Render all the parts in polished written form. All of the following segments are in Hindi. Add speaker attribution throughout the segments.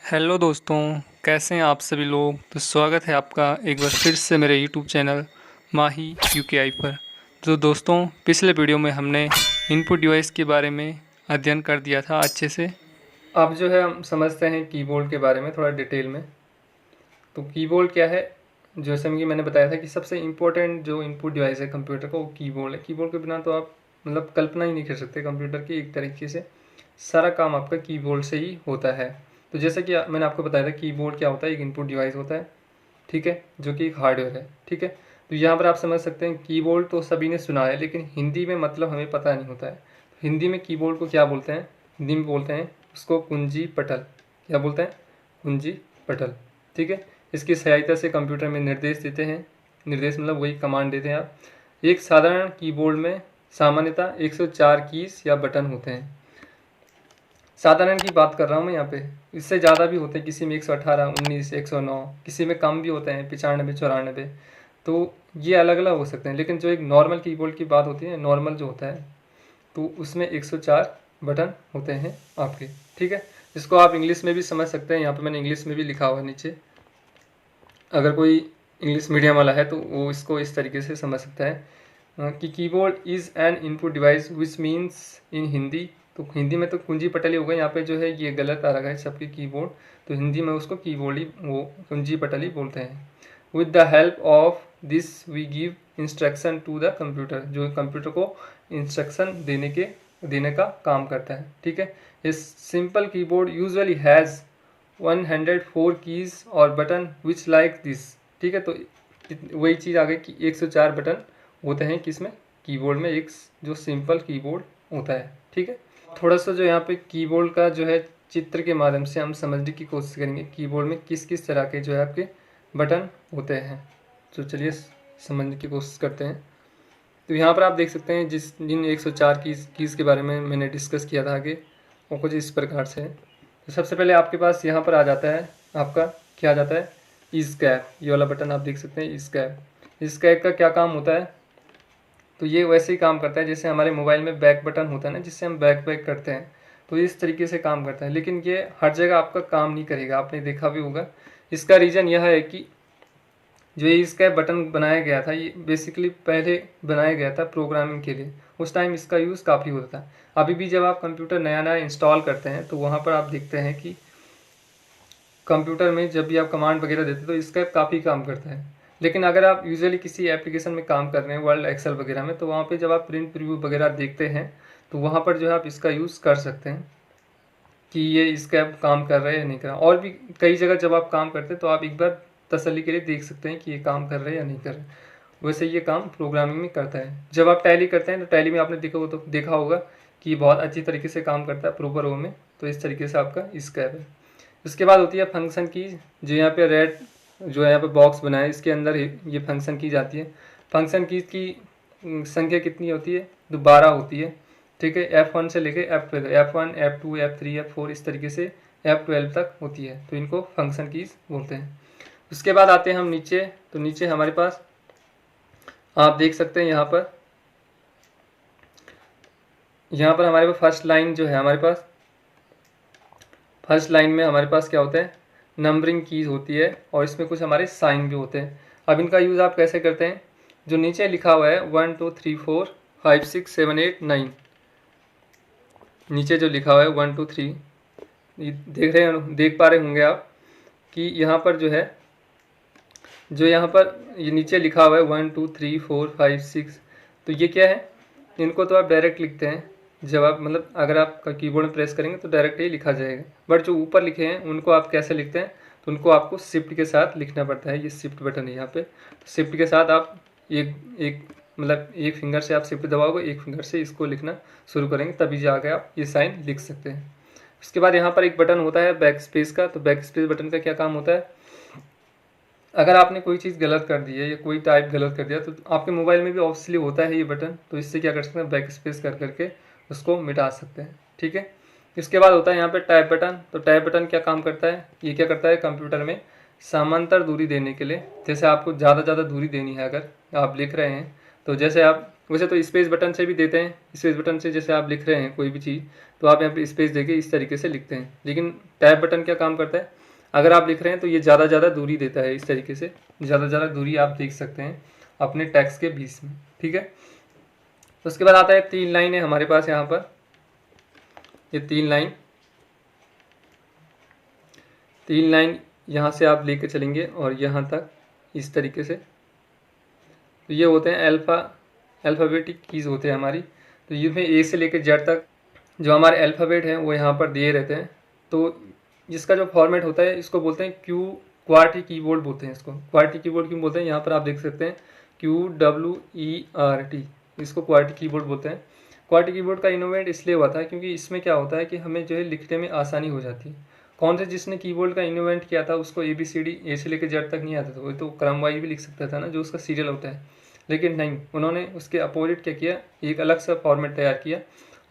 Speaker 1: हेलो दोस्तों, कैसे हैं आप सभी लोग। तो स्वागत है आपका एक बार फिर से मेरे यूट्यूब चैनल माही यूकेआई पर। तो दोस्तों, पिछले वीडियो में हमने इनपुट डिवाइस के बारे में अध्ययन कर दिया था अच्छे से। अब जो है हम समझते हैं कीबोर्ड के बारे में थोड़ा डिटेल में। तो कीबोर्ड क्या है, जैसे कि मैंने बताया था कि सबसे इम्पोर्टेंट जो इनपुट डिवाइस है कंप्यूटर का वो कीबोर्ड है। कीबोर्ड के बिना तो आप कल्पना ही नहीं कर सकते कंप्यूटर की। एक तरीके से सारा काम आपका कीबोर्ड से ही होता है। तो जैसे कि मैंने आपको बताया था कीबोर्ड क्या होता है, एक इनपुट डिवाइस होता है, ठीक है, जो कि एक हार्डवेयर है, ठीक है। तो यहाँ पर आप समझ सकते हैं कीबोर्ड तो सभी ने सुना है, लेकिन हिंदी में मतलब हमें पता नहीं होता है। हिंदी में कीबोर्ड को क्या बोलते हैं, हिंदी में बोलते हैं उसको कुंजी पटल। क्या बोलते हैं? कुंजी पटल, ठीक है। इसकी सहायता से कंप्यूटर में निर्देश देते हैं। निर्देश मतलब वही कमांड देते हैं आप। एक साधारण कीबोर्ड में सामान्यतः 104 कीज या बटन होते हैं। साधारण की बात कर रहा हूँ मैं यहाँ पे, इससे ज़्यादा भी होते हैं, किसी में 118, 19, 109, किसी में कम भी होते हैं 95, 94। तो ये अलग अलग हो सकते हैं, लेकिन जो एक नॉर्मल कीबोर्ड की बात होती है, नॉर्मल जो होता है, तो उसमें 104 बटन होते हैं आपके, ठीक है। इसको आप इंग्लिश में भी समझ सकते हैं, यहाँ पे मैंने इंग्लिश में भी लिखा हुआ है नीचे। अगर कोई इंग्लिश मीडियम वाला है तो वो इसको इस तरीके से समझ सकता है कि keyboard is an input device which means in Hindi. तो हिंदी में तो कुंजी पटल ही होगा, यहाँ पे जो है ये गलत आ रहा है सबके कीबोर्ड। तो हिंदी में उसको कीबोर्ड ही, वो कुंजी पटल ही बोलते हैं। With the help of this we give instruction to the computer, जो कंप्यूटर को इंस्ट्रक्शन देने का काम करता है, ठीक है। इस simple keyboard usually has 104 keys और बटन विच लाइक दिस, ठीक है। तो वही चीज़ आ गई कि 104 बटन होते हैं किसमें, कीबोर्ड में, एक जो सिंपल कीबोर्ड होता है, ठीक है। थोड़ा सा जो यहाँ पे कीबोर्ड का जो है चित्र के माध्यम से हम समझने की कोशिश करेंगे कीबोर्ड में किस किस तरह के जो है आपके बटन होते हैं। तो चलिए समझने की कोशिश करते हैं। तो यहाँ पर आप देख सकते हैं जिन 104 कीज़ के बारे में मैंने डिस्कस किया था आगे, वो कुछ इस प्रकार से है। तो सबसे पहले आपके पास यहाँ पर आ जाता है, आपका क्या आ जाता है, एस्केप। ये वाला बटन आप देख सकते हैं, एस्केप। एस्केप का क्या काम होता है, तो ये वैसे ही काम करता है जैसे हमारे मोबाइल में बैक बटन होता है ना, जिससे हम बैक करते हैं। तो इस तरीके से काम करता है, लेकिन ये हर जगह आपका काम नहीं करेगा, आपने देखा भी होगा। इसका रीज़न यह है कि जो ये इसका बटन बनाया गया था, ये बेसिकली पहले बनाया गया था प्रोग्रामिंग के लिए। उस टाइम इसका यूज़ काफ़ी होता था। अभी भी जब आप कंप्यूटर नया नया इंस्टॉल करते हैं तो वहाँ पर आप देखते हैं कि कंप्यूटर में जब भी आप कमांड वगैरह देते हैं तो इसका काफ़ी काम करता है। लेकिन अगर आप यूजुअली किसी एप्लीकेशन में काम कर रहे हैं, वर्ड एक्सेल वगैरह में, तो वहाँ पे जब आप प्रिंट प्रीव्यू वगैरह देखते हैं तो वहाँ पर जो है आप इसका यूज़ कर सकते हैं कि ये इसका काम कर रहा है या नहीं कर रहा। और भी कई जगह जब आप काम करते हैं तो आप एक बार तसल्ली के लिए देख सकते हैं कि ये काम कर रहे हैं या नहीं कर रहे। वैसे ये काम प्रोग्रामिंग में करता है। जब आप टैली करते हैं तो टैली में आपने देखा होगा कि बहुत अच्छी तरीके से काम करता है प्रॉपर वे में। तो इस तरीके से आपका स्कैप है। उसके बाद होती है फंक्शन की, जो यहाँ पे रेड जो है यहाँ पे बॉक्स बना है, इसके अंदर ये फंक्शन की जाती है। फंक्शन की संख्या कितनी होती है, तो 12 होती है, ठीक है। F1 से लेके F12, F1, F2, F3, F4 इस तरीके से F12 तक होती है। तो इनको फंक्शन कीज बोलते हैं। उसके बाद आते हैं हम नीचे। तो नीचे हमारे पास आप देख सकते हैं यहाँ पर हमारे पास फर्स्ट लाइन जो है, हमारे पास फर्स्ट लाइन में हमारे पास क्या होता है, नंबरिंग कीज होती है, और इसमें कुछ हमारे साइन भी होते हैं। अब इनका यूज़ आप कैसे करते हैं, जो नीचे लिखा हुआ है 1 2 3 4 5 6 7 8 9, नीचे जो लिखा हुआ है 1 2 3, देख पा रहे होंगे आप कि यहाँ पर जो है, जो यहाँ पर ये नीचे लिखा हुआ है 1 2 3 4 5 6, तो ये क्या है, इनको तो आप डायरेक्ट लिखते हैं। जब आप अगर आप कीबोर्ड में प्रेस करेंगे तो डायरेक्ट ही लिखा जाएगा। बट जो ऊपर लिखे हैं उनको आप कैसे लिखते हैं, तो उनको आपको शिफ्ट के साथ लिखना पड़ता है। ये शिफ्ट बटन है यहाँ पे, तो शिफ्ट के साथ आप एक फिंगर से आप शिफ्ट दबाओगे, एक फिंगर से इसको लिखना शुरू करेंगे, तभी जाके आप ये साइन लिख सकते हैं। उसके बाद यहाँ पर एक बटन होता है बैक स्पेस का। तो बैक स्पेस बटन का क्या काम होता है, अगर आपने कोई चीज़ गलत कर दी है या कोई टाइप गलत कर दिया तो आपके मोबाइल में भी ऑब्वियसली होता है ये बटन। तो इससे क्या कर सकते हैं, बैक स्पेस कर करके उसको मिटा सकते हैं, ठीक है। इसके बाद होता है यहाँ पे टाइप बटन। तो टाइप बटन क्या काम करता है, ये क्या करता है, कंप्यूटर में समांतर दूरी देने के लिए, जैसे आपको ज़्यादा दूरी देनी है, अगर आप लिख रहे हैं तो जैसे आप वैसे तो स्पेस बटन से भी देते हैं, स्पेस बटन से जैसे आप लिख रहे हैं कोई भी चीज़ तो आप यहाँ पे स्पेस देके इस तरीके से लिखते हैं। लेकिन टैब बटन क्या काम करता है, अगर आप लिख रहे हैं तो ये ज़्यादा दूरी देता है, इस तरीके से ज़्यादा दूरी आप देख सकते हैं अपने टेक्स्ट के बीच में, ठीक है। तो उसके बाद आता है 3 लाइन है हमारे पास यहाँ पर, ये 3 लाइन यहाँ से आप लेकर चलेंगे और यहाँ तक इस तरीके से। तो ये होते हैं अल्फ़ाबेटिक कीज़ होते हैं हमारी। तो इसमें ए से लेकर जेड तक जो हमारे अल्फ़ाबेट हैं वो यहाँ पर दिए रहते हैं। तो जिसका जो फॉर्मेट होता है इसको बोलते हैं क्वार्टी कीबोर्ड बोलते हैं। इसको क्वार्टी कीबोर्ड क्यों बोलते हैं, यहाँ पर आप देख सकते हैं QWERT, इसको क्वार्टी कीबोर्ड बोलते हैं। क्वार्टी कीबोर्ड का इनोवेट इसलिए हुआ था क्योंकि इसमें क्या होता है कि हमें जो है लिखने में आसानी हो जाती है। कौन से जिसने कीबोर्ड का इनोवेट किया था उसको ABCD ए से लेकर जेड तक नहीं आता था, वो तो क्रम वाइज भी लिख सकता था ना, जो उसका सीरियल होता है। लेकिन नहीं, उन्होंने उसके अपोजिट क्या किया, एक अलग सा फॉर्मेट तैयार किया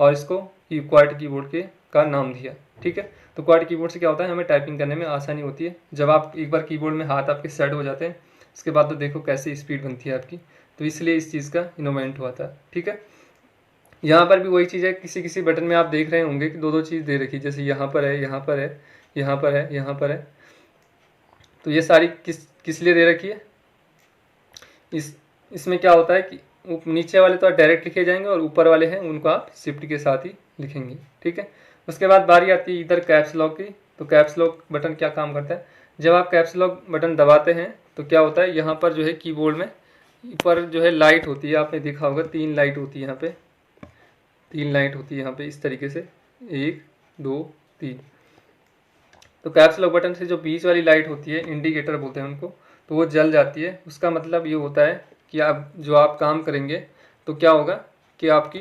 Speaker 1: और इसको क्वार्टी कीबोर्ड का नाम दिया, ठीक है। तो क्वार्टी कीबोर्ड से क्या होता है, हमें टाइपिंग करने में आसानी होती है। जब आप एक बार कीबोर्ड में हाथ आपके सेट हो जाते हैं उसके बाद तो देखो कैसे स्पीड बनती है आपकी। तो इसलिए इस चीज़ का इनोवेट हुआ था, ठीक है। यहाँ पर भी वही चीज़ है, किसी बटन में आप देख रहे होंगे कि दो चीज़ दे रखी है, जैसे यहाँ पर है, यहाँ पर है, यहाँ पर है, यहाँ पर है। तो ये सारी किस लिए दे रखी है, इसमें क्या होता है कि नीचे वाले तो डायरेक्ट लिखे जाएंगे और ऊपर वाले हैं उनको आप शिफ्ट के साथ ही लिखेंगे, ठीक है। उसके बाद बारी आती है इधर कैप्स लॉक की। तो कैप्स लॉक बटन क्या काम करता है, जब आप कैप्स लॉक बटन दबाते हैं तो क्या होता है, यहाँ पर जो है कीबोर्ड में ऊपर जो है लाइट होती है, आपने देखा होगा 3 लाइट होती है यहाँ पे, 3 लाइट होती है यहाँ पे इस तरीके से, 1 2 3। तो कैप्स लॉक बटन से जो बीच वाली लाइट होती है, इंडिकेटर बोलते हैं उनको, तो वो जल जाती है। उसका मतलब ये होता है कि आप काम करेंगे तो क्या होगा कि आपकी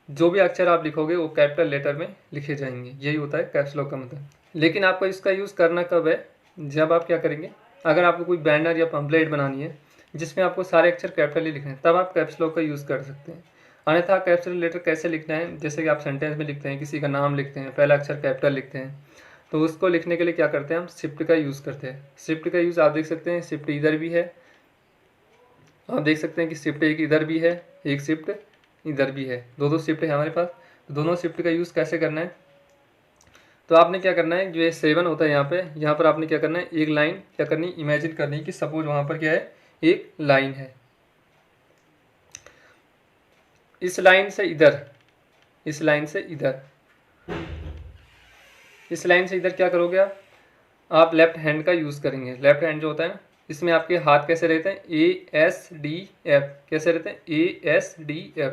Speaker 1: जो भी अक्षर आप लिखोगे वो कैपिटल लेटर में लिखे जाएंगे, यही होता है कैप्स लॉक का मतलब। लेकिन आपको इसका यूज़ करना कब है, जब आप क्या करेंगे, अगर आपको कोई बैनर या पम्पलेट बनानी है जिसमें आपको सारे अक्षर कैपिटल ही लिखने हैं, तब आप कैप्स लॉक का यूज़ कर सकते हैं। अन्यथा कैपिटल लेटर कैसे लिखना है, जैसे कि आप सेंटेंस में लिखते हैं, किसी का नाम लिखते हैं, पहला अक्षर कैपिटल लिखते हैं, तो उसको लिखने के लिए क्या करते हैं, हम शिफ्ट का यूज़ करते हैं। शिफ्ट का यूज़ आप देख सकते हैं, शिफ्ट इधर भी है, आप देख सकते हैं कि शिफ्ट एक इधर भी है, एक शिफ्ट इधर भी है, दो शिफ्ट है हमारे पास। तो दोनों शिफ्ट का यूज़ कैसे करना है, तो आपने क्या करना है, जो ये 7 होता है यहाँ पर आपने क्या करना है, एक लाइन क्या करनी, इमेजिन करनी है कि सपोज वहाँ पर क्या है, एक लाइन है, इस लाइन से इधर, इस लाइन से इधर, इस लाइन से इधर क्या करोगे आप लेफ्ट हैंड का यूज़ करेंगे। लेफ्ट हैंड जो होता है ना, इसमें आपके हाथ कैसे रहते हैं, ASDF, कैसे रहते हैं, ASDF,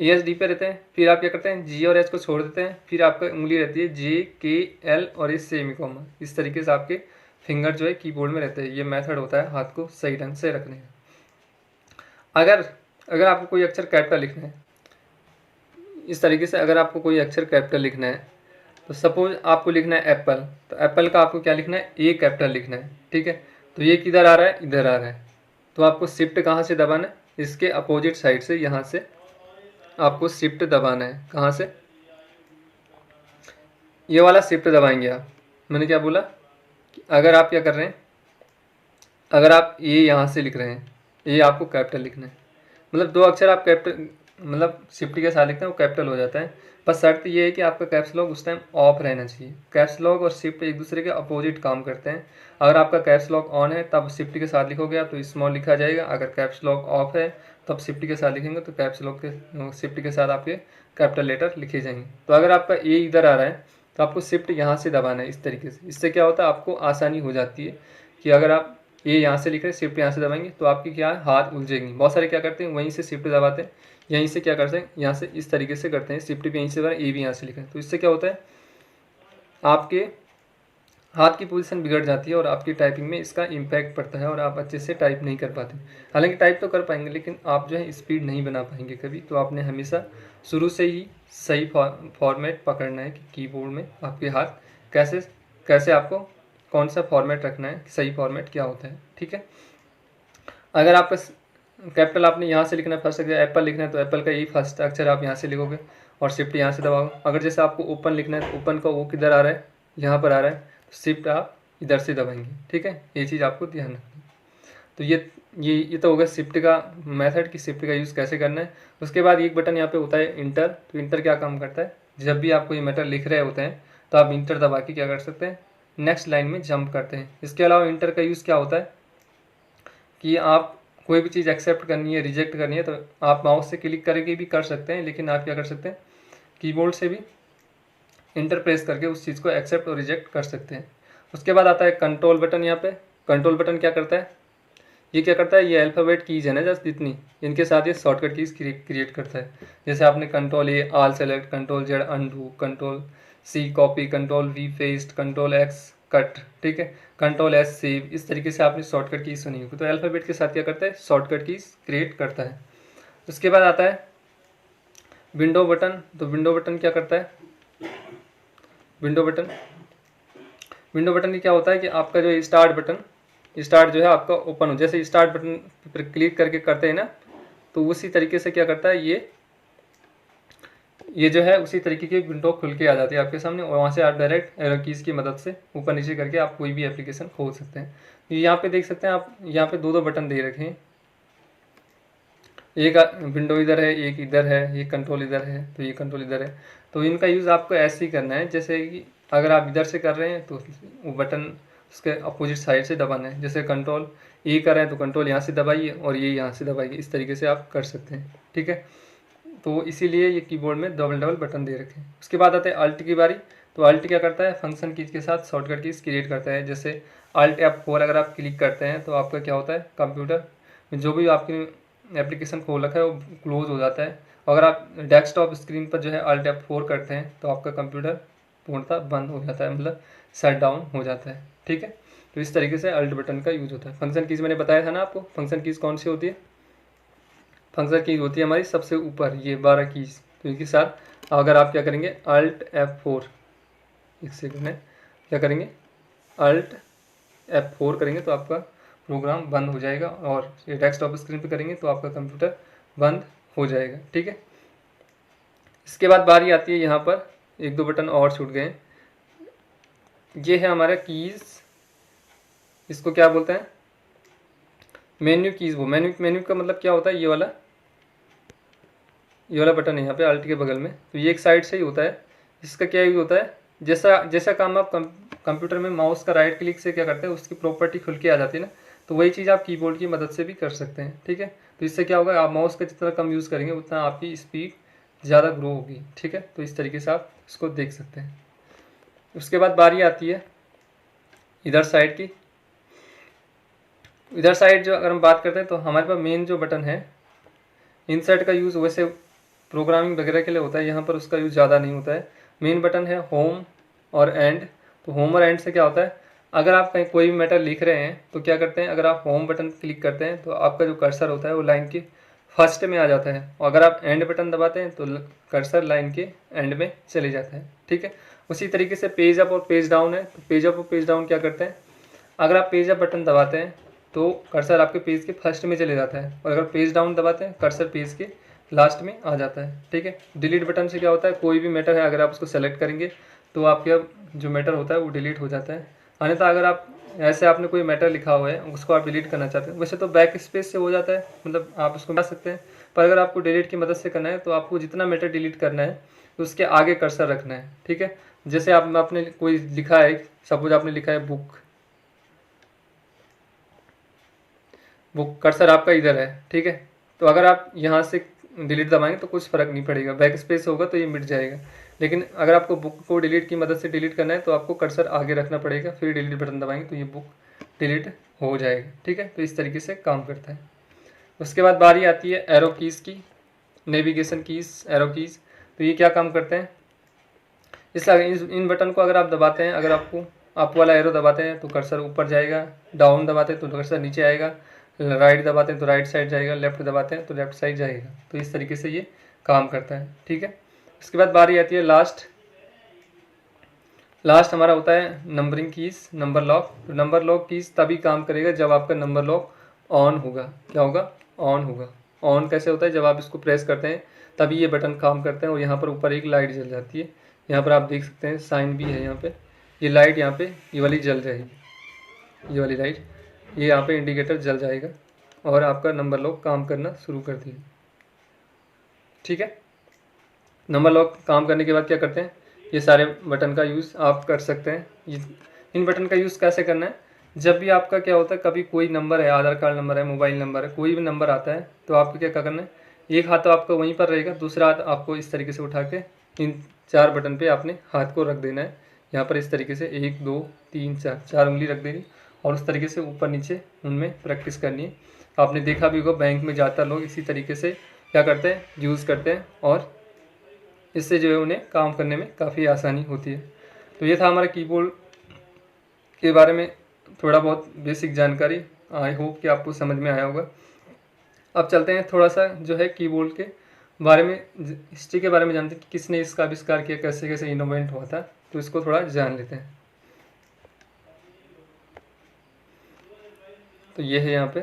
Speaker 1: ASD पे रहते हैं। फिर आप क्या करते हैं, G और H को छोड़ देते हैं, फिर आपका उंगली रहती है JKL और इस सेमीकोमा, इस तरीके से आपके फिंगर जो है कीबोर्ड में रहते हैं। ये मेथड होता है हाथ को सही ढंग से रखने का। अगर आपको कोई अक्षर कैपिटल लिखना है, इस तरीके से अगर आपको कोई अक्षर कैपिटल लिखना है, तो सपोज आपको लिखना है एप्पल, तो एप्पल का आपको क्या लिखना है, ए कैपिटल लिखना है, ठीक है। तो ये किधर आ रहा है, इधर आ रहा है, तो आपको शिफ्ट कहाँ से दबाना है, इसके अपोजिट साइड से, यहाँ से आपको शिफ्ट दबाना है। कहाँ से, ये वाला शिफ्ट दबाएंगे आप। मैंने क्या बोला कि अगर आप क्या कर रहे हैं, अगर आप ए यहाँ से लिख रहे हैं, ये आपको कैपिटल लिखना है, मतलब 2 अक्षर आप कैपिटल मतलब शिफ्ट के साथ लिखते हैं वो कैपिटल हो जाता है। बस शर्त ये है कि आपका कैप्स लॉक उस टाइम ऑफ रहना चाहिए। कैप्स लॉक और शिफ्ट एक दूसरे के अपोजिट काम करते हैं। अगर आपका कैप्स लॉक ऑन है तब शिफ्ट के साथ लिखोगे आप तो स्मॉल लिखा जाएगा, अगर कैप्स लॉक ऑफ है तब शिफ्ट के साथ लिखेंगे तो कैप्स लॉक के शिफ्ट के साथ आपके कैपिटल लेटर लिखे जाएंगे। तो अगर आपका ए इधर आ रहा है तो आपको शिफ्ट यहाँ से दबाना है इस तरीके से। इससे क्या होता है, आपको आसानी हो जाती है कि अगर आप ये यहाँ से लिख रहे हैं, शिफ्ट यहाँ से दबाएंगे तो आपकी क्या है, हाथ उलझेंगी। बहुत सारे क्या करते हैं, वहीं से शिफ्ट दबाते हैं, यहीं से क्या करते हैं, यहाँ से इस तरीके से करते हैं, शिफ्ट भी यहीं से दबाएं, ए भी यहाँ से लिखें। तो इससे क्या होता है, आपके हाथ की पोजीशन बिगड़ जाती है और आपकी टाइपिंग में इसका इम्पैक्ट पड़ता है और आप अच्छे से टाइप नहीं कर पाते। हालांकि टाइप तो कर पाएंगे लेकिन आप जो है स्पीड नहीं बना पाएंगे कभी। तो आपने हमेशा शुरू से ही सही फॉर्मेट पकड़ना है कि कीबोर्ड में आपके हाथ कैसे आपको कौन सा फॉर्मेट रखना है, सही फॉर्मेट क्या होता है, ठीक है। अगर आप कैपिटल आपने यहाँ से लिखना है, फर्स्ट अगर एप्पल लिखना है तो एप्पल का यही फर्स्ट अक्षर आप यहाँ से लिखोगे और शिफ्ट यहाँ से दबाओगे। अगर जैसे आपको ओपन लिखना है तो ओपन का वो किधर आ रहा है, यहाँ पर आ रहा है, शिफ्ट आप इधर से दबाएंगे, ठीक है। ये चीज़ आपको ध्यान रखना है। तो ये ये तो होगा शिफ्ट का मेथड कि शिफ्ट का यूज़ कैसे करना है। उसके बाद एक बटन यहाँ पे होता है इंटर। तो इंटर क्या काम करता है, जब भी आप कोई मैटर लिख रहे होते हैं तो आप इंटर दबा के क्या कर सकते हैं, नेक्स्ट लाइन में जंप करते हैं। इसके अलावा इंटर का यूज़ क्या होता है कि आप कोई भी चीज़ एक्सेप्ट करनी है, रिजेक्ट करनी है, तो आप माउस से क्लिक करके भी कर सकते हैं, लेकिन आप क्या कर सकते हैं, कीबोर्ड से भी इंटर प्रेस करके उस चीज़ को एक्सेप्ट और रिजेक्ट कर सकते हैं। उसके बाद आता है कंट्रोल बटन। यहाँ पे कंट्रोल बटन क्या करता है, ये क्या करता है, ये अल्फ़ाबेट कीज है ना जस्ट जितनी, इनके साथ ये शॉर्टकट कीज क्रिएट करता है। जैसे आपने control A all select, control Z undo, control C copy, control V paste, control X cut, ठीक है, कंट्रोल एस सेव, इस तरीके से आपने शॉर्टकट कीज सुनी होगी। तो अल्फ़ाबेट के साथ क्या करता है, शॉर्टकट कीज क्रिएट करता है। उसके बाद आता है विंडो बटन। तो विंडो बटन क्या करता है, विंडो बटन क्या होता है कि आपका जो स्टार्ट बटन, स्टार्ट जो है आपका ओपन हो, जैसे स्टार्ट बटन पर क्लिक करके करते हैं ना, तो उसी तरीके से क्या करता है, ये जो है उसी तरीके की विंडो खुल के आ जाती है आपके सामने, और वहाँ से आप डायरेक्ट एरो कीज़ की मदद से ऊपर नीचे करके आप कोई भी एप्लीकेशन खोल सकते हैं। यहाँ पे देख सकते हैं आप, यहाँ पे दो बटन दे रखे हैं, एक विंडो इधर है, एक इधर है, ये कंट्रोल इधर है, तो ये कंट्रोल इधर है। तो इनका यूज़ आपको ऐसे ही करना है, जैसे कि अगर आप इधर से कर रहे हैं तो वो बटन उसके अपोजिट साइड से दबाना है। जैसे कंट्रोल ए कर रहे हैं तो कंट्रोल यहाँ से दबाइए और ये यहाँ से दबाइए, इस तरीके से आप कर सकते हैं, ठीक है। तो इसीलिए ये कीबोर्ड में डबल बटन दे रखे हैं। उसके बाद आते हैं अल्ट की बारी। तो अल्ट क्या करता है, फंक्शन कीज के साथ शॉर्टकट कीज क्रिएट करता है। जैसे अल्ट F4 अगर आप क्लिक करते हैं तो आपका क्या होता है, कंप्यूटर में जो भी आपकी एप्लीकेशन खोल रखा है वो क्लोज हो जाता है। अगर आप डेस्कटॉप स्क्रीन पर जो है अल्ट F4 करते हैं तो आपका कंप्यूटर पूर्णतः बंद हो जाता है, मतलब शट डाउन हो जाता है, ठीक है। तो इस तरीके से अल्ट बटन का यूज होता है। फंक्शन कीज मैंने बताया था ना आपको, फंक्शन कीज कौन सी होती है, फंक्शन कीज होती है हमारी सबसे ऊपर ये 12 कीज। तो इनके साथ अगर आप क्या करेंगे, अल्ट F4, एक सेकंड में क्या करेंगे, अल्ट F4 करेंगे तो आपका प्रोग्राम बंद हो जाएगा, और ये डेस्कटॉप स्क्रीन पे करेंगे तो आपका कंप्यूटर बंद हो जाएगा, ठीक है। इसके बाद बारी आती है यहाँ पर, एक दो बटन और छूट गए, ये है हमारा कीज़, इसको क्या बोलते हैं, मेन्यू कीज़। वो मेन्यू का मतलब क्या होता है, ये वाला बटन है यहाँ पे अल्ट के बगल में, तो ये एक साइड से ही होता है। इसका क्या यूज होता है, जैसा काम आप कंप्यूटर में माउस का राइट क्लिक से क्या करते हैं, उसकी प्रॉपर्टी खुल के आ जाती है ना, तो वही चीज़ आप कीबोर्ड की मदद से भी कर सकते हैं, ठीक है। तो इससे क्या होगा, आप माउस का जितना कम यूज़ करेंगे उतना आपकी स्पीड ज़्यादा ग्रो होगी, ठीक है। तो इस तरीके से आप इसको देख सकते हैं। उसके बाद बारी आती है इधर साइड की। इधर साइड जो अगर हम बात करते हैं तो हमारे पास मेन जो बटन है, इंसर्ट का यूज़ वैसे प्रोग्रामिंग वगैरह के लिए होता है, यहाँ पर उसका यूज़ ज़्यादा नहीं होता है। मेन बटन है होम और एंड। तो होम और एंड से क्या होता है, अगर आप कहीं कोई भी मैटर लिख रहे हैं तो क्या करते हैं, अगर आप होम बटन क्लिक करते हैं तो आपका जो कर्सर होता है वो लाइन के फर्स्ट में आ जाता है, और अगर आप एंड बटन दबाते हैं तो कर्सर लाइन के एंड में चले जाता है, ठीक है। उसी तरीके से पेज अप और पेज डाउन है। तो पेज अप और पेज डाउन क्या करते हैं, अगर आप पेज अप बटन दबाते हैं तो कर्सर आपके पेज के फर्स्ट में चले जाता है, और अगर पेज डाउन दबाते हैं कर्सर पेज के लास्ट में आ जाता है, ठीक है। डिलीट बटन से क्या होता है, कोई भी मैटर है अगर आप उसको सेलेक्ट करेंगे तो आपका जो मैटर होता है वो डिलीट हो जाता है। अन्यथा अगर आप ऐसे आपने कोई मैटर लिखा हुआ है उसको आप डिलीट करना चाहते हैं, वैसे तो बैक स्पेस से हो जाता है, मतलब आप उसको मिटा सकते हैं, पर अगर आपको डिलीट की मदद से करना है तो आपको जितना मैटर डिलीट करना है तो उसके आगे कर्सर रखना है, ठीक है। जैसे आपने कोई लिखा है, सपोज आपने लिखा है बुक कर्सर आपका इधर है, ठीक है। तो अगर आप यहाँ से डिलीट दबाएंगे तो कुछ फ़र्क नहीं पड़ेगा, बैक स्पेस होगा तो ये मिट जाएगा। लेकिन अगर आपको बुक को डिलीट की मदद से डिलीट करना है तो आपको कर्सर आगे रखना पड़ेगा, फिर डिलीट बटन दबाएंगे तो ये बुक डिलीट हो जाएगा, ठीक है। तो इस तरीके से काम करता है। उसके बाद बारी आती है एरो कीज़ की, नेविगेशन कीज़, एरो कीज़। तो ये क्या काम करते हैं, इन बटन को अगर आप दबाते हैं, अगर आपको अप वाला एरो दबाते हैं तो कर्सर ऊपर जाएगा, डाउन दबाते हैं तो कर्सर नीचे आएगा, राइट दबाते हैं तो राइट साइड जाएगा, लेफ्ट दबाते हैं तो लेफ्ट साइड जाएगा। तो इस तरीके से ये काम करता है, ठीक है। उसके बाद बारी आती है लास्ट हमारा होता है नंबरिंग कीज़, नंबर लॉक। तो नंबर लॉक कीज़ तभी काम करेगा जब आपका नंबर लॉक ऑन होगा। क्या होगा, ऑन होगा। ऑन कैसे होता है, जब आप इसको प्रेस करते हैं तभी ये बटन काम करते हैं, और यहाँ पर ऊपर एक लाइट जल जाती है, यहाँ पर आप देख सकते हैं साइन भी है यहाँ पे, ये लाइट यहाँ पे ये वाली जल जाएगी, ये वाली लाइट ये यहाँ पे इंडिकेटर जल जाएगा, और आपका नंबर लॉक काम करना शुरू कर दिया। ठीक है, नंबर लॉक काम करने के बाद क्या करते हैं, ये सारे बटन का यूज़ आप कर सकते हैं। इन बटन का यूज़ कैसे करना है, जब भी आपका क्या होता है, कभी कोई नंबर है, आधार कार्ड नंबर है, मोबाइल नंबर है, कोई भी नंबर आता है, तो आपको क्या करना है, एक हाथ तो आपका वहीं पर रहेगा, दूसरा हाथ आपको इस तरीके से उठा के इन 4 बटन पे आपने हाथ को रख देना है। यहाँ पर इस तरीके से 1 2 3 4 उंगली रख देनी और उस तरीके से ऊपर नीचे उनमें प्रैक्टिस करनी है। आपने देखा भी होगा बैंक में ज़्यादातर लोग इसी तरीके से क्या करते हैं, यूज़ करते हैं और इससे जो है उन्हें काम करने में काफ़ी आसानी होती है। तो ये था हमारा कीबोर्ड के बारे में थोड़ा बहुत बेसिक जानकारी। आई होप कि आपको समझ में आया होगा। अब चलते हैं थोड़ा सा जो है कीबोर्ड के बारे में, हिस्ट्री के बारे में जानते हैं कि किसने इसका आविष्कार किया, कैसे कैसे इनोवेंट हुआ था, तो इसको थोड़ा जान लेते हैं। तो ये है यहाँ पे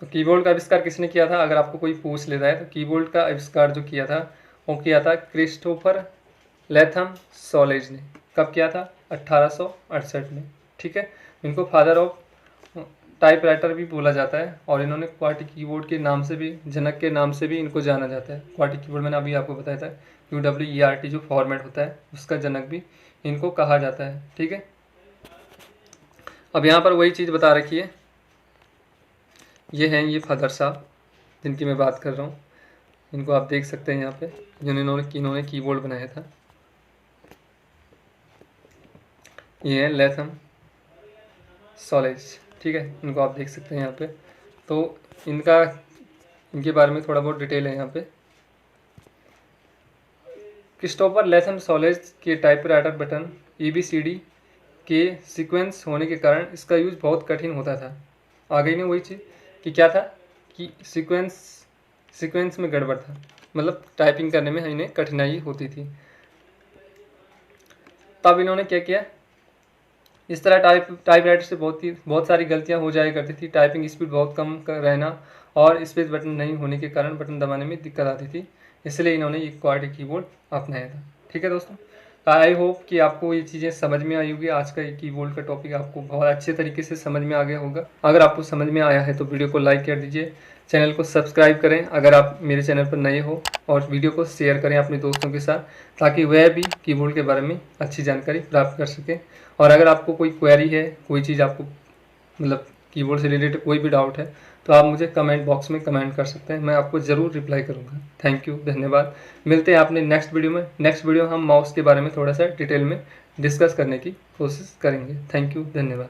Speaker 1: तो कीबोर्ड का आविष्कार किसने किया था, अगर आपको कोई पूछ लेता है तो कीबोर्ड का आविष्कार जो किया था वो किया था क्रिस्टोफर लैथम सॉलेज ने। कब किया था, 1868 में। ठीक है, इनको फादर ऑफ टाइपराइटर भी बोला जाता है और इन्होंने क्वार्टी कीबोर्ड के नाम से भी, जनक के नाम से भी इनको जाना जाता है। क्वार्टी कीबोर्ड मैंने अभी आपको बताया था, QWERT जो फॉर्मेट होता है उसका जनक भी इनको कहा जाता है। ठीक है, अब यहाँ पर वही चीज़ बता रखी है, ये हैं ये फादर साहब जिनकी मैं बात कर रहा हूँ, इनको आप देख सकते हैं यहाँ पे, इन्होंने कीबोर्ड बनाया था। ये है लैथम सॉलेज। ठीक है, इनको आप देख सकते हैं यहाँ पे। तो इनके बारे में थोड़ा बहुत डिटेल है यहाँ पे। क्रिस्टोफर लैथम सॉलेज के टाइपराइटर बटन ABCD के सीक्वेंस होने के कारण इसका यूज़ बहुत कठिन होता था। आ गई ना वही चीज़ कि क्या था कि सीक्वेंस में गड़बड़ था, मतलब टाइपिंग करने में इन्हें कठिनाई होती थी। तब इन्होंने क्या किया, इस तरह टाइपराइटर से बहुत सारी गलतियां हो जाया करती थी, टाइपिंग स्पीड बहुत कम रहना और स्पेस बटन नहीं होने के कारण बटन दबाने में दिक्कत आती थी, इसलिए इन्होंने ये क्वाड कीबोर्ड अपनाया था। ठीक है दोस्तों, आई होप कि आपको ये चीज़ें समझ में आई होगी। आज का ये कीबोर्ड का टॉपिक आपको बहुत अच्छे तरीके से समझ में आ गया होगा। अगर आपको समझ में आया है तो वीडियो को लाइक कर दीजिए, चैनल को सब्सक्राइब करें अगर आप मेरे चैनल पर नए हो, और वीडियो को शेयर करें अपने दोस्तों के साथ ताकि वह भी कीबोर्ड के बारे में अच्छी जानकारी प्राप्त कर सकें। और अगर आपको कोई क्वेरी है, कोई चीज़ आपको मतलब कीबोर्ड से रिलेटेड कोई भी डाउट है तो आप मुझे कमेंट बॉक्स में कमेंट कर सकते हैं, मैं आपको ज़रूर रिप्लाई करूँगा। थैंक यू, धन्यवाद। मिलते हैं आपने नेक्स्ट वीडियो में। नेक्स्ट वीडियो हम माउस के बारे में थोड़ा सा डिटेल में डिस्कस करने की कोशिश करेंगे। थैंक यू, धन्यवाद।